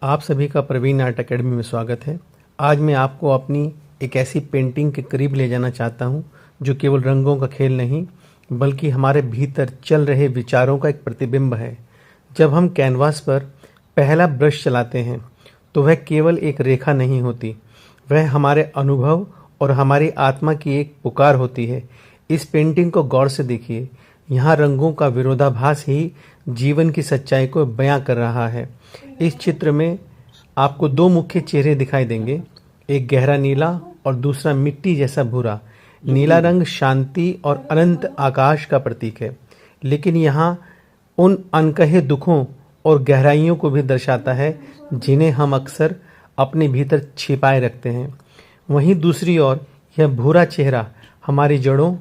आप सभी का प्रवीण आर्ट अकेडमी में स्वागत है। आज मैं आपको अपनी एक ऐसी पेंटिंग के करीब ले जाना चाहता हूं जो केवल रंगों का खेल नहीं बल्कि हमारे भीतर चल रहे विचारों का एक प्रतिबिंब है। जब हम कैनवास पर पहला ब्रश चलाते हैं तो वह केवल एक रेखा नहीं होती, वह हमारे अनुभव और हमारी आत्मा की एक पुकार होती है। इस पेंटिंग को गौर से देखिए, यहाँ रंगों का विरोधाभास ही जीवन की सच्चाई को बयां कर रहा है। इस चित्र में आपको दो मुख्य चेहरे दिखाई देंगे, एक गहरा नीला और दूसरा मिट्टी जैसा भूरा। नीला रंग शांति और अनंत आकाश का प्रतीक है, लेकिन यहाँ उन अनकहे दुखों और गहराइयों को भी दर्शाता है जिन्हें हम अक्सर अपने भीतर छिपाए रखते हैं। वहीं दूसरी ओर यह भूरा चेहरा हमारी जड़ों,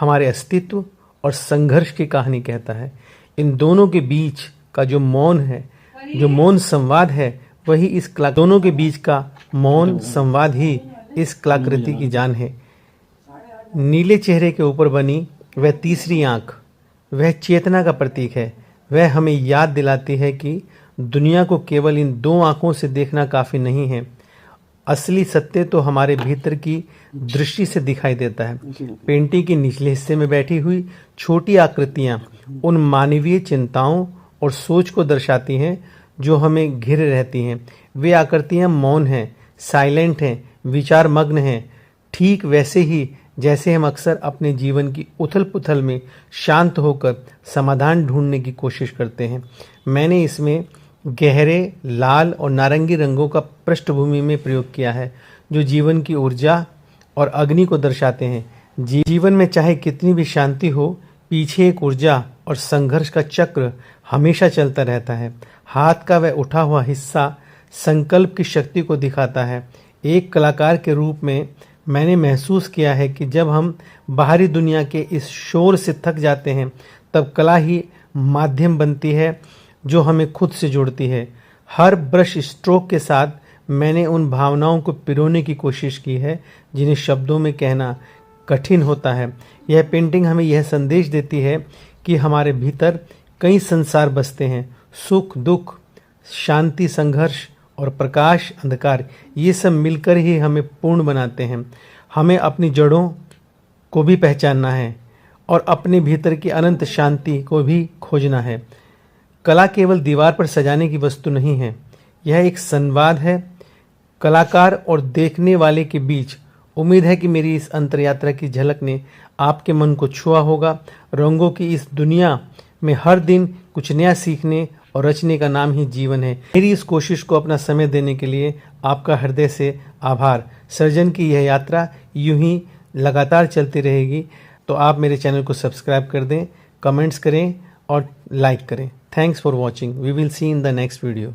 हमारे अस्तित्व और संघर्ष की कहानी कहता है। इन दोनों के बीच का जो मौन संवाद है, वही दोनों के बीच का मौन संवाद ही इस कलाकृति की जान है। नीले चेहरे के ऊपर बनी वह तीसरी आंख, वह चेतना का प्रतीक है। वह हमें याद दिलाती है कि दुनिया को केवल इन दो आंखों से देखना काफी नहीं है। असली सत्य तो हमारे भीतर की दृष्टि से दिखाई देता है। पेंटिंग के निचले हिस्से में बैठी हुई छोटी आकृतियां उन मानवीय चिंताओं और सोच को दर्शाती हैं जो हमें घिरे रहती हैं। वे आकृतियां मौन हैं, साइलेंट हैं, विचार मग्न हैं, ठीक वैसे ही जैसे हम अक्सर अपने जीवन की उथल पुथल में शांत होकर समाधान ढूंढने की कोशिश करते हैं। मैंने इसमें गहरे लाल और नारंगी रंगों का पृष्ठभूमि में प्रयोग किया है जो जीवन की ऊर्जा और अग्नि को दर्शाते हैं। जीवन में चाहे कितनी भी शांति हो, पीछे एक ऊर्जा और संघर्ष का चक्र हमेशा चलता रहता है। हाथ का वह उठा हुआ हिस्सा संकल्प की शक्ति को दिखाता है। एक कलाकार के रूप में मैंने महसूस किया है कि जब हम बाहरी दुनिया के इस शोर से थक जाते हैं, तब कला ही माध्यम बनती है जो हमें खुद से जोड़ती है। हर ब्रश स्ट्रोक के साथ मैंने उन भावनाओं को पिरोने की कोशिश की है जिन्हें शब्दों में कहना कठिन होता है। यह पेंटिंग हमें यह संदेश देती है कि हमारे भीतर कई संसार बसते हैं, सुख दुख, शांति संघर्ष और प्रकाश अंधकार। ये सब मिलकर ही हमें पूर्ण बनाते हैं। हमें अपनी जड़ों को भी पहचानना है और अपने भीतर की अनंत शांति को भी खोजना है। कला केवल दीवार पर सजाने की वस्तु नहीं है, यह एक संवाद है कलाकार और देखने वाले के बीच। उम्मीद है कि मेरी इस अंतर यात्रा की झलक ने आपके मन को छुआ होगा। रंगों की इस दुनिया में हर दिन कुछ नया सीखने और रचने का नाम ही जीवन है। मेरी इस कोशिश को अपना समय देने के लिए आपका हृदय से आभार। सर्जन की यह यात्रा यूं ही लगातार चलती रहेगी, तो आप मेरे चैनल को सब्सक्राइब कर दें, कमेंट्स करें और लाइक करें। Thanks for watching. We will see in the next video.